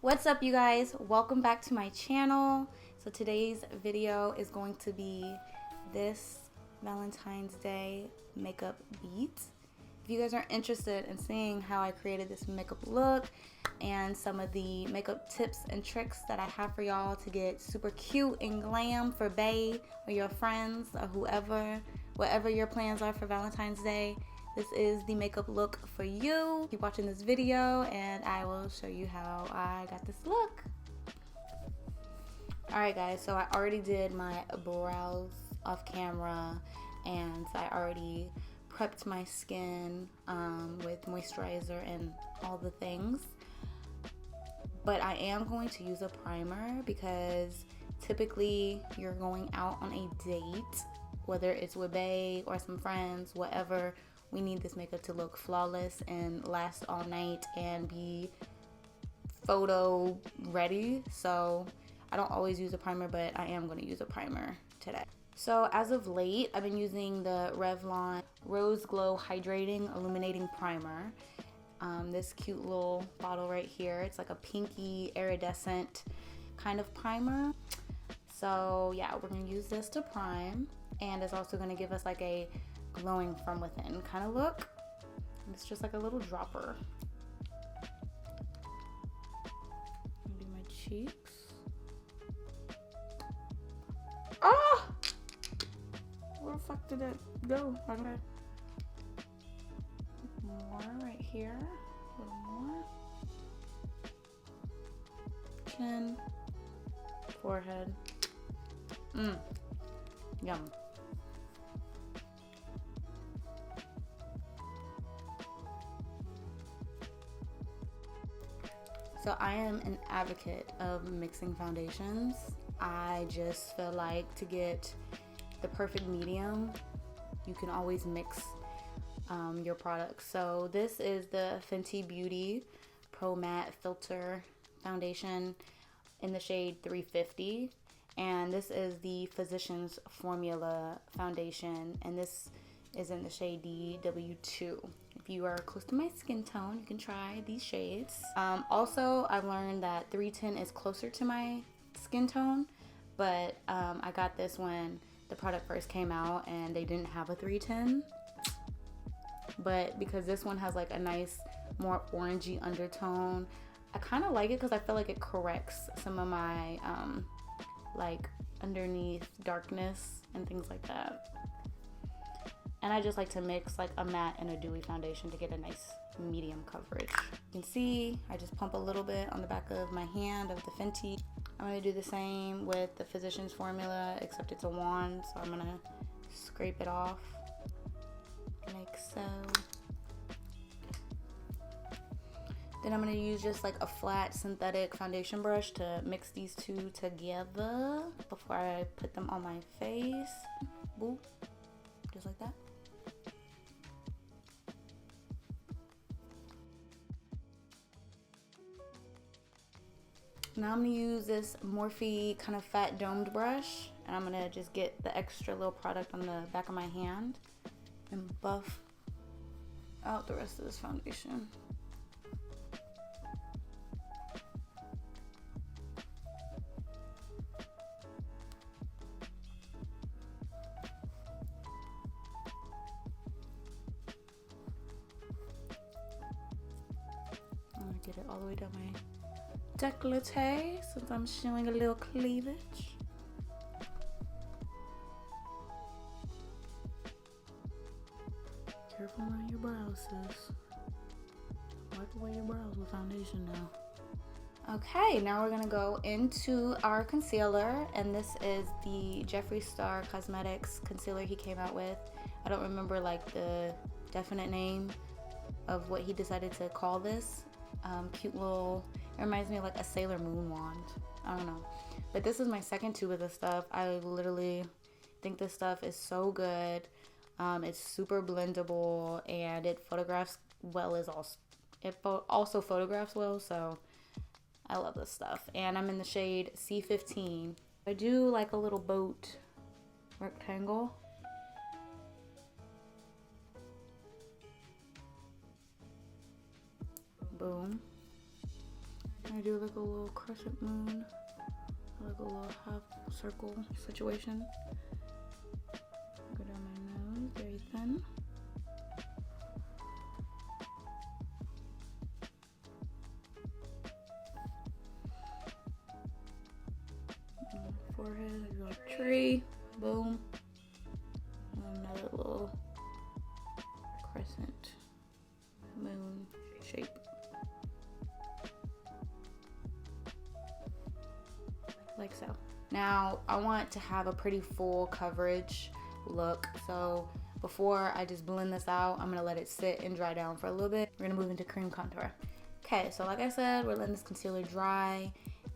What's up, you guys? Welcome back to my channel. So today's video is going to be this Valentine's Day makeup beat. If you guys are interested in seeing how I created this makeup look and some of the makeup tips and tricks that I have for y'all to get super cute and glam for bae or your friends or whoever, whatever your plans are for Valentine's Day, this is the makeup look for you. Keep watching this video and I will show you how I got this look. Alright guys, so I already did my brows off camera and I already prepped my skin with moisturizer and all the things. But I am going to use a primer because typically you're going out on a date, whether it's with bae or some friends, whatever. We need this makeup to look flawless and last all night and be photo ready. So I don't always use a primer, but I am going to use a primer today. So as of late, I've been using the Revlon Rose Glow Hydrating Illuminating Primer. This cute little bottle right here. It's like a pinky iridescent kind of primer. So yeah, we're going to use this to prime, and it's also going to give us like a glowing from within kind of look. And it's just like a little dropper. Do my cheeks. Ah! Where the fuck did it go? Okay. More right here. A little more. Chin. Forehead. Yum. So I am an advocate of mixing foundations. I just feel like to get the perfect medium, you can always mix your products. So this is the Fenty Beauty Pro Matte Filter Foundation in the shade 350. And this is the Physicians Formula Foundation. And this is in the shade DW2. If you are close to my skin tone, you can try these shades. Also, I've learned that 310 is closer to my skin tone, but I got this when the product first came out and they didn't have a 310. But because this one has like a nice, more orangey undertone, I kind of like it because I feel like it corrects some of my like underneath darkness and things like that. And I just like to mix like a matte and a dewy foundation to get a nice medium coverage. You can see I just pump a little bit on the back of my hand of the Fenty. I'm going to do the same with the Physicians Formula, except it's a wand, so I'm going to scrape it off like so. Then I'm going to use just like a flat synthetic foundation brush to mix these two together before I put them on my face. Boop. Just like that. Now I'm going to use this Morphe kind of fat domed brush, and I'm going to just get the extra little product on the back of my hand and buff out the rest of this foundation. I'm going to get it all the way down my décolleté since I'm showing a little cleavage. Careful around your brows, sis. Wipe away your brows with foundation now. Okay, now we're gonna go into our concealer, and this is the Jeffree Star Cosmetics concealer he came out with. I don't remember like the definite name of what he decided to call this. Cute little, it reminds me of like a Sailor Moon wand. I don't know. But this is my second tube of this stuff. I literally think this stuff is so good. It's super blendable and it photographs well also photographs well, so I love this stuff. And I'm in the shade C15. I do like a little boat rectangle. Boom. I do like a little crescent moon, like a little half circle situation. Go down my nose, very thin. Forehead, I do a tree, boom. Another little crescent moon shape. Like so. Now I want to have a pretty full coverage look, so before I just blend this out, I'm gonna let it sit and dry down for a little bit. We're gonna move into cream contour. Okay, so like I said, we're letting this concealer dry,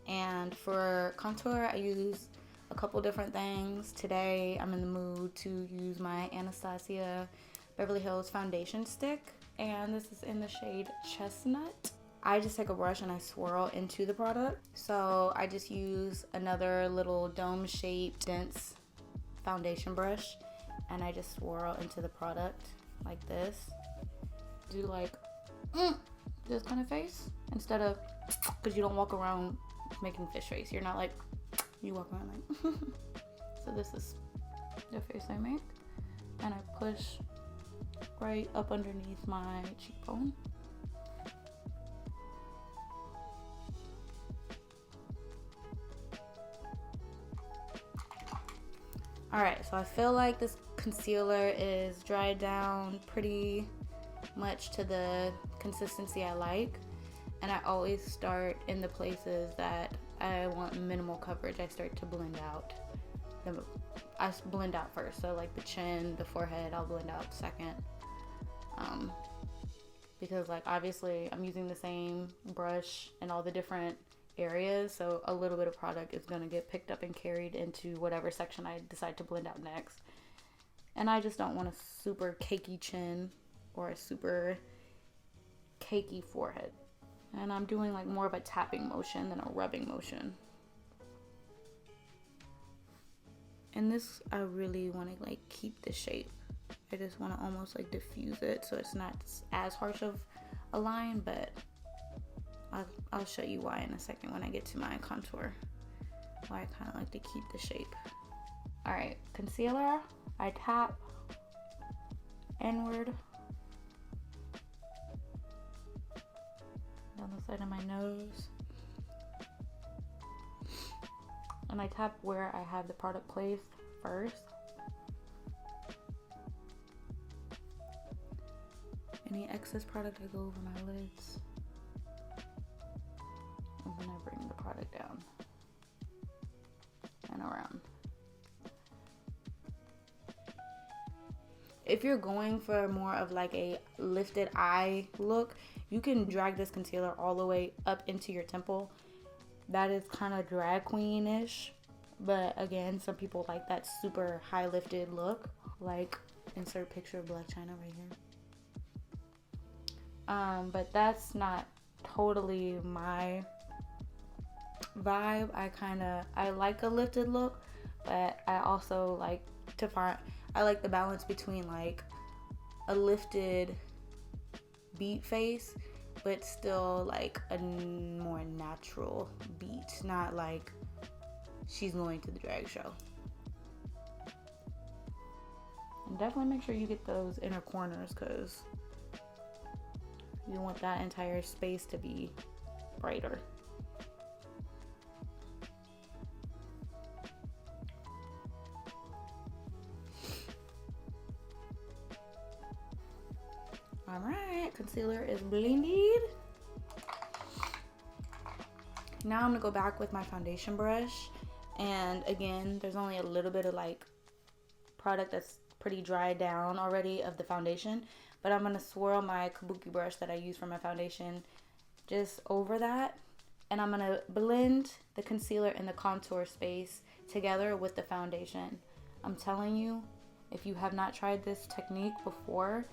and for contour I use a couple different things. Today I'm in the mood to use my Anastasia Beverly Hills foundation stick, and this is in the shade Chestnut. I just take a brush and I swirl into the product. So I just use another little dome shaped dense foundation brush and I just swirl into the product like this. Do like this kind of face instead of, because you don't walk around making fish face. You're not like, you walk around like so this is the face I make, and I push right up underneath my cheekbone. Alright, so I feel like this concealer is dried down pretty much to the consistency I like, and I always start in the places that I want minimal coverage. I start to blend out. I blend out first, so like the chin, the forehead, I'll blend out second. Because like obviously I'm using the same brush in all the different areas, so a little bit of product is going to get picked up and carried into whatever section I decide to blend out next. And I just don't want a super cakey chin or a super cakey forehead. And I'm doing like more of a tapping motion than a rubbing motion. And this, I really want to like keep the shape. I just want to almost like diffuse it so it's not as harsh of a line, but I'll show you why in a second when I get to my contour. Why I kind of like to keep the shape. Alright, concealer, I tap inward down the side of my nose. And I tap where I have the product placed first. Any excess product, I go over my lids. And then I bring the product down and around. If you're going for more of like a lifted eye look, you can drag this concealer all the way up into your temple. That is kind of drag queen-ish, but again, some people like that super high lifted look. Like insert picture of Black China right here. But that's not totally my vibe. I like a lifted look, but I also like to I like the balance between like a lifted beat face, but still like a more natural beat, not like she's going to the drag show. And definitely make sure you get those inner corners, because you want that entire space to be brighter. Alright, concealer is blended. Now I'm gonna go back with my foundation brush, and again, there's only a little bit of like product that's pretty dried down already of the foundation, but I'm gonna swirl my kabuki brush that I use for my foundation just over that, and I'm gonna blend the concealer and the contour space together with the foundation. I'm telling you, if you have not tried this technique before,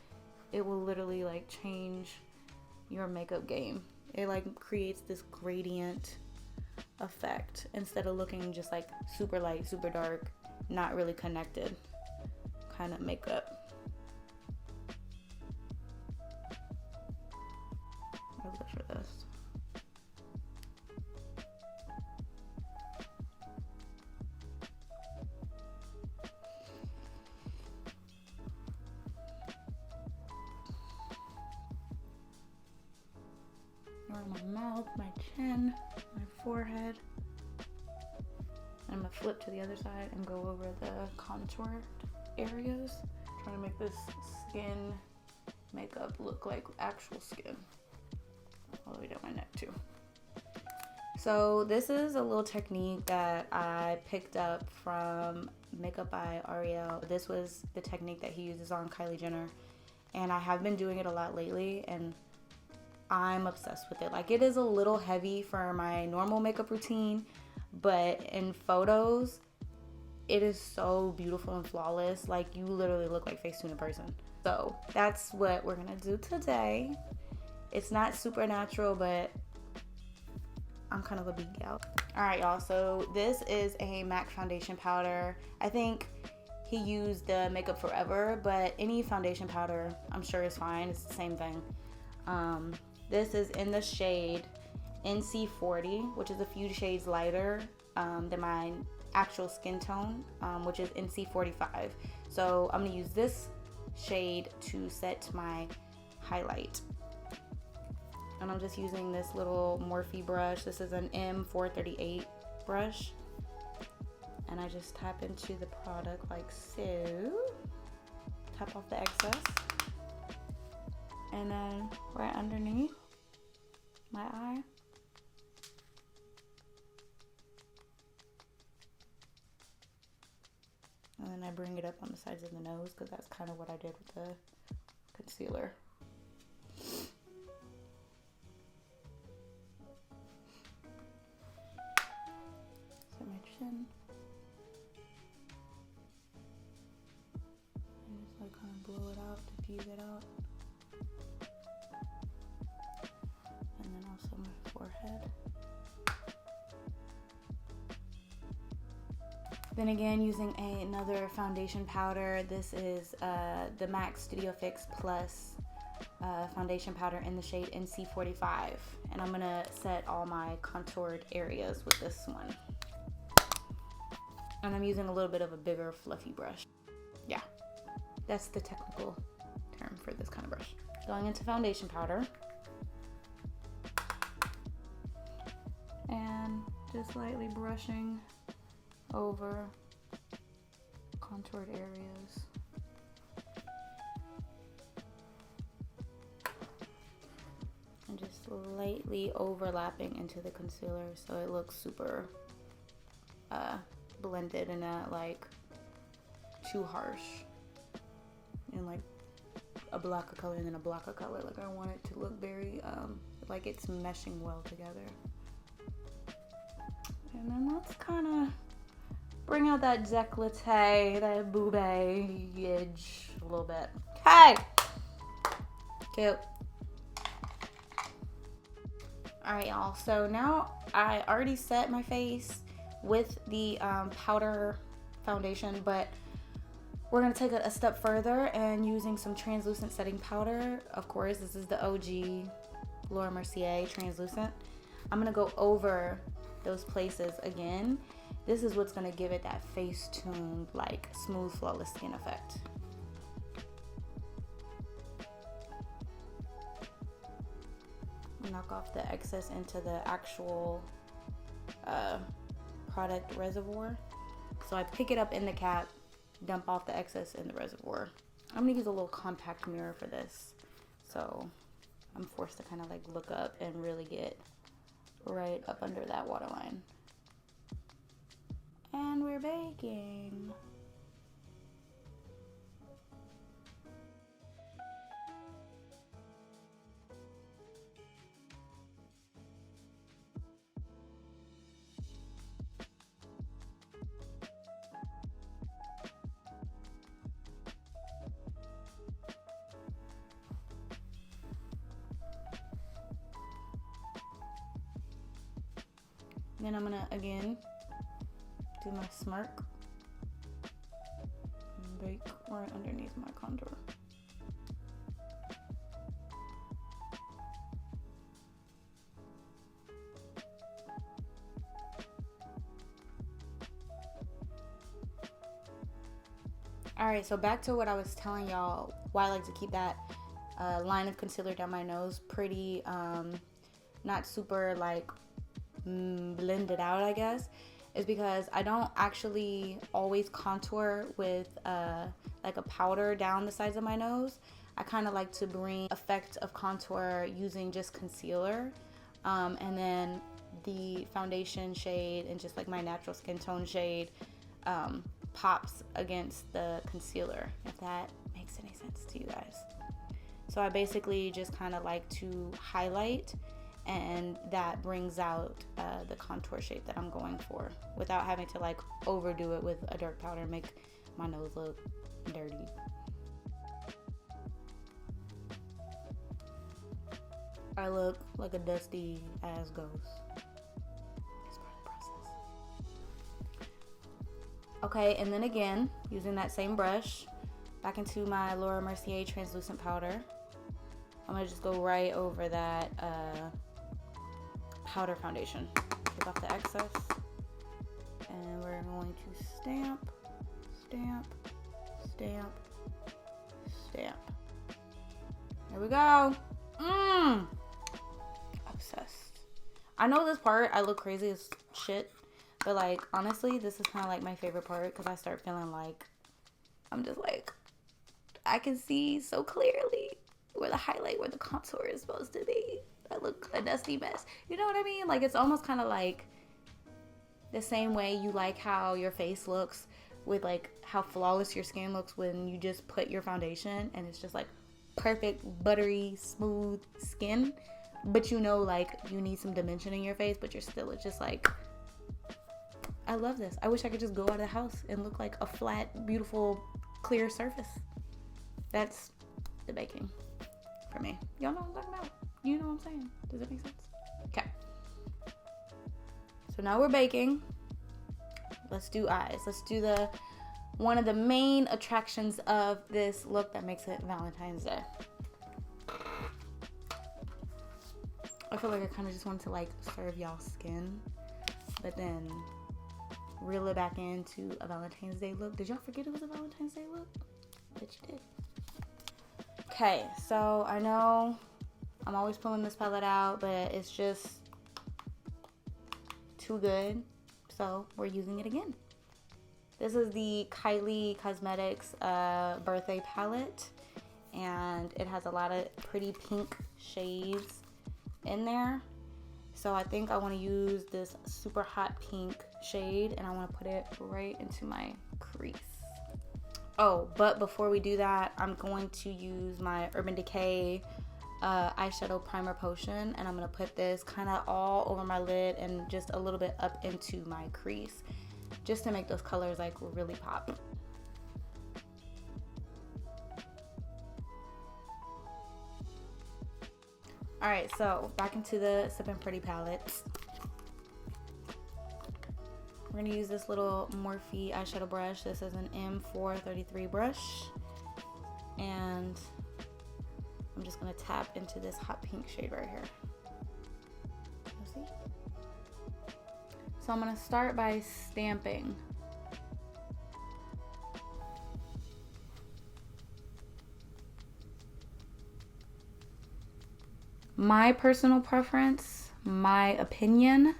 it will literally like change your makeup game. It like creates this gradient effect instead of looking just like super light, super dark, not really connected kind of makeup. I'll go for this. forehead. I'm gonna flip to the other side and go over the contour areas. Trying to make this skin makeup look like actual skin. All the way down my neck too. So this is a little technique that I picked up from Makeup by Ariel. This was the technique that he uses on Kylie Jenner. And I have been doing it a lot lately and I'm obsessed with it. Like, it is a little heavy for my normal makeup routine, but in photos, it is so beautiful and flawless. Like, you literally look like Facetune in person. So that's what we're gonna do today. It's not super natural, but I'm kind of a big gal. All right, y'all, so this is a MAC foundation powder. I think he used the Makeup Forever, but any foundation powder I'm sure is fine. It's the same thing. This is in the shade NC40, which is a few shades lighter than my actual skin tone, which is NC45. So I'm gonna use this shade to set my highlight. And I'm just using this little Morphe brush. This is an M438 brush. And I just tap into the product like so. Tap off the excess. And then right underneath my eye. And then I bring it up on the sides of the nose because that's kind of what I did with the concealer. So my chin. And just like kind of blow it out, diffuse it out. And then also my forehead. Then again, using another foundation powder. This is the MAC Studio Fix Plus foundation powder in the shade NC45. And I'm gonna set all my contoured areas with this one. And I'm using a little bit of a bigger fluffy brush. Yeah, that's the technical term for this kind of brush. Going into foundation powder. And just lightly brushing over contoured areas. And just lightly overlapping into the concealer so it looks super blended and not like too harsh. And like a block of color and then a block of color. Like I want it to look very like it's meshing well together. And then that's kind of bring out that décolleté, that boobage a little bit. Okay. Cute. Alright, y'all. So now I already set my face with the powder foundation, but we're going to take it a step further and using some translucent setting powder. Of course, this is the OG Laura Mercier translucent. I'm going to go over those places again. This is what's gonna give it that face-tuned, like smooth, flawless skin effect. Knock off the excess into the actual product reservoir. So I pick it up in the cap, dump off the excess in the reservoir. I'm gonna use a little compact mirror for this. So I'm forced to kind of like look up and really get right up under that waterline. And we're baking. Then I'm gonna again do my smirk and bake right underneath my contour. Alright, so back to what I was telling y'all, why I like to keep that line of concealer down my nose pretty, not super like blend it out, I guess, is because I don't actually always contour with like a powder down the sides of my nose. I kind of like to bring effect of contour using just concealer, and then the foundation shade and just like my natural skin tone shade pops against the concealer, if that makes any sense to you guys. So I basically just kind of like to highlight, and that brings out the contour shape that I'm going for without having to like overdo it with a dark powder and make my nose look dirty. I look like a dusty ass ghost. It's part of the process. Okay, and then again, using that same brush, back into my Laura Mercier translucent powder. I'm gonna just go right over that powder foundation. Take off the excess. And we're going to stamp, stamp, stamp, stamp. There we go. Obsessed. I know this part, I look crazy as shit, but like honestly, this is kind of like my favorite part because I start feeling like I'm just like, I can see so clearly where the highlight, where the contour is supposed to be. I look a dusty mess. You know what I mean? Like it's almost kind of like the same way you like how your face looks with like how flawless your skin looks when you just put your foundation and it's just like perfect, buttery, smooth skin. But you know, like you need some dimension in your face, but you're still just like, I love this. I wish I could just go out of the house and look like a flat, beautiful, clear surface. That's the baking for me. Y'all know what I'm talking about. You know what I'm saying. Does it make sense? Okay. So now we're baking. Let's do eyes. Let's do one of the main attractions of this look that makes it Valentine's Day. I feel like I kind of just wanted to like serve y'all skin, but then reel it back into a Valentine's Day look. Did y'all forget it was a Valentine's Day look? Bet you did. Okay, so I know I'm always pulling this palette out, but it's just too good, so we're using it again. This is the Kylie Cosmetics birthday palette, and it has a lot of pretty pink shades in there. So I think I want to use this super hot pink shade, and I want to put it right into my crease. Oh, but before we do that, I'm going to use my Urban Decay eyeshadow primer potion, and I'm going to put this kind of all over my lid and just a little bit up into my crease, just to make those colors like really pop. Alright, so back into the Sippin' Pretty palettes. We're going to use this little Morphe eyeshadow brush. This is an M433 brush. And I'm just going to tap into this hot pink shade right here. You see? So I'm going to start by stamping. My personal preference, my opinion,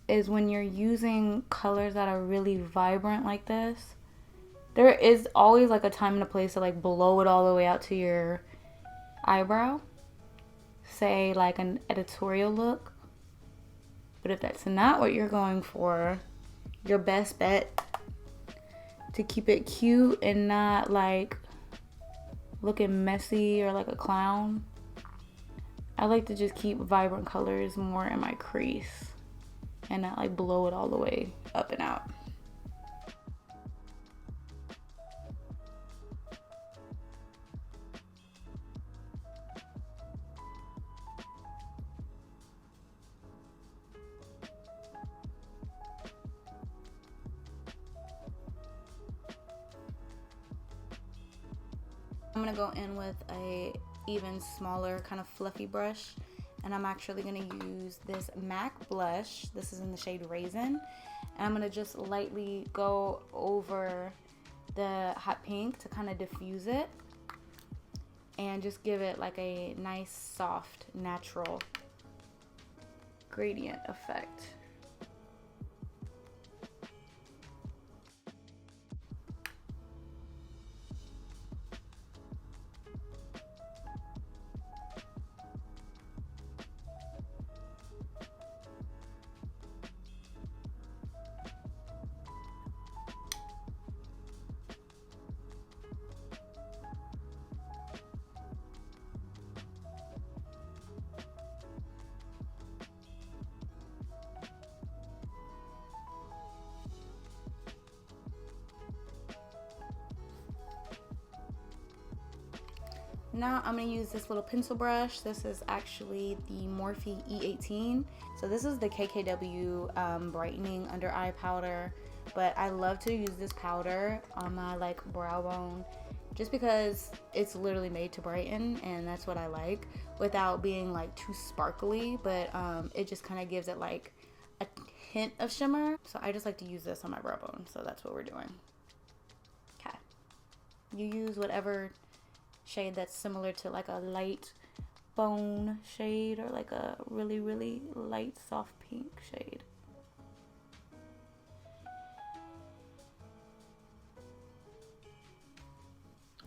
is when you're using colors that are really vibrant like this, there is always like a time and a place to like blow it all the way out to your eyebrow. Say like an editorial look. But if that's not what you're going for, your best bet to keep it cute and not like looking messy or like a clown, I like to just keep vibrant colors more in my crease and not like blow it all the way up and out. I'm gonna go in with a even smaller kind of fluffy brush, and I'm actually gonna use this MAC blush. This is in the shade Raisin, and I'm gonna just lightly go over the hot pink to kind of diffuse it and just give it like a nice soft natural gradient effect. Now I'm going to use this little pencil brush. This is actually the Morphe E18. So this is the KKW brightening under eye powder. But I love to use this powder on my like brow bone just because it's literally made to brighten, and that's what I like, without being like too sparkly. But it just kind of gives it like a hint of shimmer. So I just like to use this on my brow bone. So that's what we're doing. Okay. You use whatever shade that's similar to like a light bone shade, or like a really, really light soft pink shade.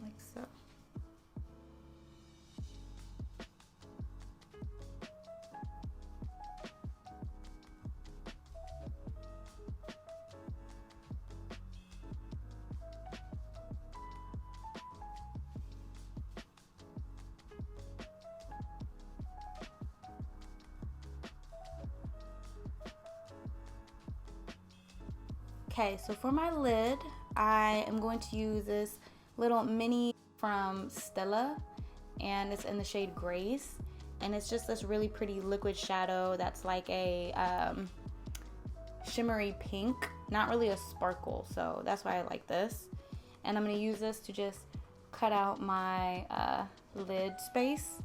Like so. Okay, so for my lid, I am going to use this little mini from Stella, and it's in the shade Grace, and it's just this really pretty liquid shadow that's like a shimmery pink, not really a sparkle, so that's why I like this. And I'm going to use this to just cut out my lid space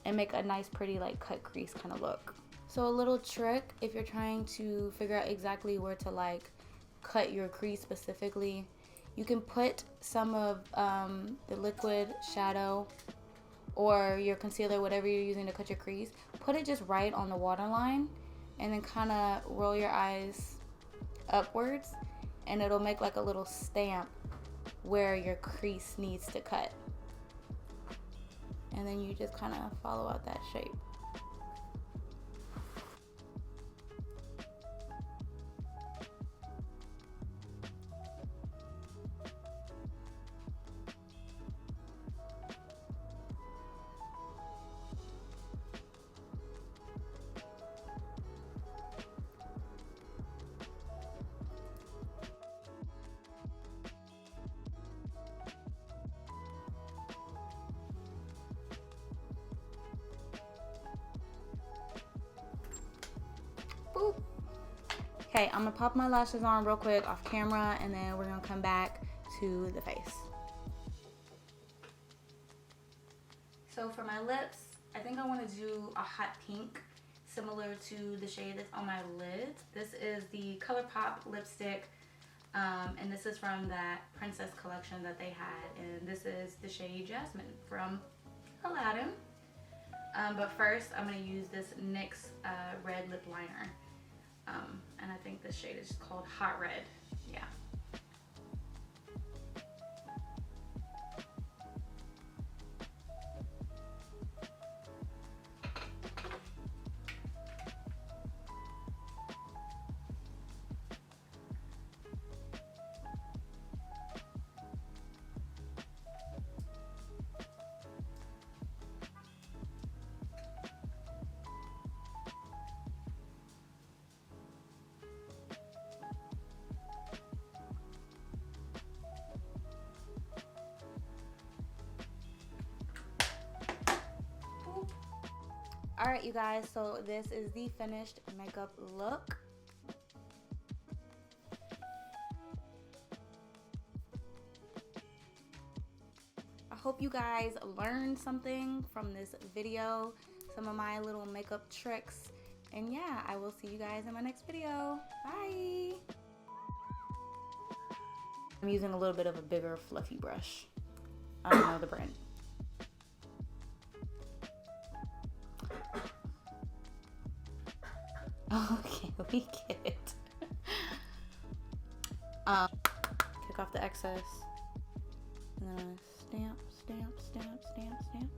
and make a nice pretty like cut crease kind of look. So a little trick if you're trying to figure out exactly where to like cut your crease specifically, you can put some of the liquid shadow or your concealer, whatever you're using to cut your crease, put it just right on the waterline, and then kind of roll your eyes upwards, and it'll make like a little stamp where your crease needs to cut, and then you just kind of follow out that shape. Boop. Okay, I'm gonna pop my lashes on real quick off camera, and then we're gonna come back to the face. So for my lips, I think I want to do a hot pink similar to the shade that's on my lids. This is the ColourPop lipstick, and this is from that Princess collection that they had, and this is the shade Jasmine from Aladdin. But first I'm going to use this NYX red lip liner, and I think this shade is called Hot Red. Yeah. Alright, you guys, so this is the finished makeup look. I hope you guys learned something from this video, some of my little makeup tricks, and yeah, I will see you guys in my next video. Bye! I'm using a little bit of a bigger fluffy brush. I don't know the brand. Okay, we get it. Kick off the excess. And then stamp, stamp, stamp, stamp, stamp.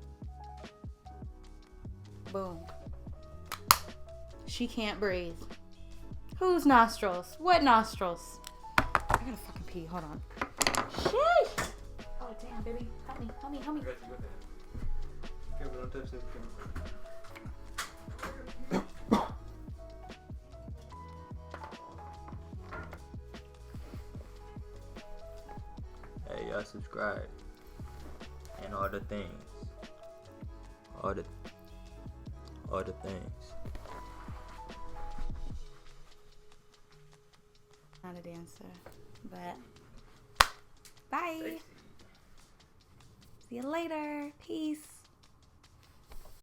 Boom. She can't breathe. Whose nostrils? What nostrils? I gotta fucking pee. Hold on. Sheesh! Oh, damn, baby. Help me, help me, help me. I got you. Go ahead. Okay, but don't touch this camera. Hey, y'all subscribe. And all the things. All the things. Not a dancer, but bye. See you later. Peace.